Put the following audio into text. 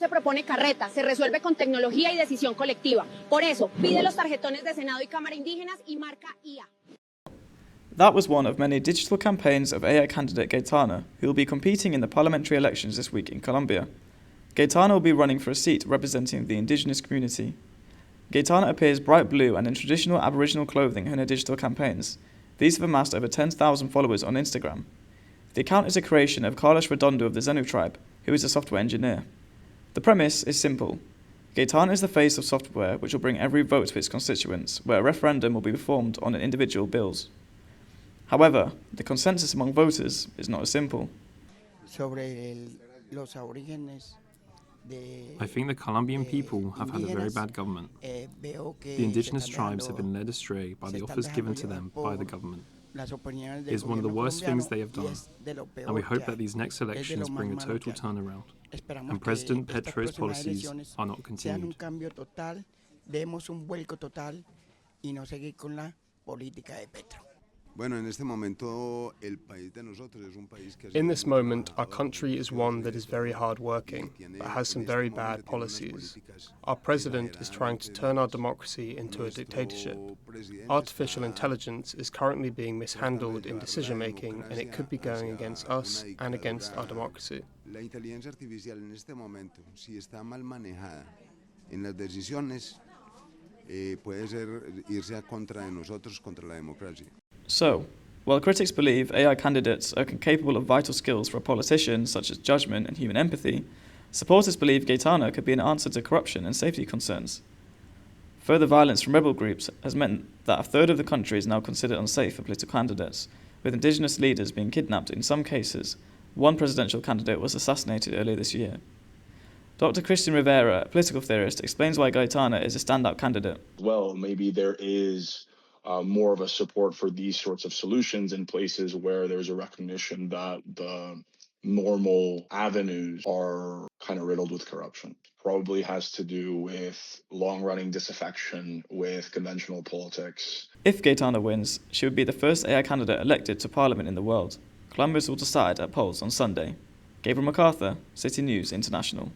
Se propone carreta, se resuelve con tecnología y decisión colectiva. Por eso, pide los tarjetones de Senado y Cámara Indígenas y marca IA. That was one of many digital campaigns of AI candidate Gaitana, who will be competing in the parliamentary elections this week in Colombia. Gaitana will be running for a seat representing the indigenous community. Gaitana appears bright blue and in traditional Aboriginal clothing in her digital campaigns. These have amassed over 10,000 followers on Instagram. The account is a creation of Carlos Redondo of the Zenu tribe, who is a software engineer. The premise is simple. Gaitana is the face of software which will bring every vote to its constituents, where a referendum will be performed on individual bills. However, the consensus among voters is not as simple. I think the Colombian people have had a very bad government. The indigenous tribes have been led astray by the offers given to them by the government. It is one of the worst things they have done, and we hope that these next elections bring a total turnaround, and President Petro's policies are not continued. In this moment, our country is one that is very hard-working, but has some very bad policies. Our president is trying to turn our democracy into a dictatorship. Artificial intelligence is currently being mishandled in decision-making, and it could be going against us and against our democracy. La inteligencia artificial en este momento, si está mal manejada en las decisiones, puede irse a contra de nosotros, contra la democracia. So, while critics believe AI candidates are capable of vital skills for a politician such as judgment and human empathy, supporters believe Gaitana could be an answer to corruption and safety concerns. Further violence from rebel groups has meant that a third of the country is now considered unsafe for political candidates, with indigenous leaders being kidnapped in some cases. One presidential candidate was assassinated earlier this year. Dr. Christian Rivera, a political theorist, explains why Gaitana is a standout candidate. Well, maybe there is more of a support for these sorts of solutions in places where there's a recognition that the normal avenues are kind of riddled with corruption. Probably has to do with long-running disaffection with conventional politics. If Gaitana wins, she would be the first AI candidate elected to parliament in the world. Columbus will decide at polls on Sunday. Gabriel MacArthur, City News International.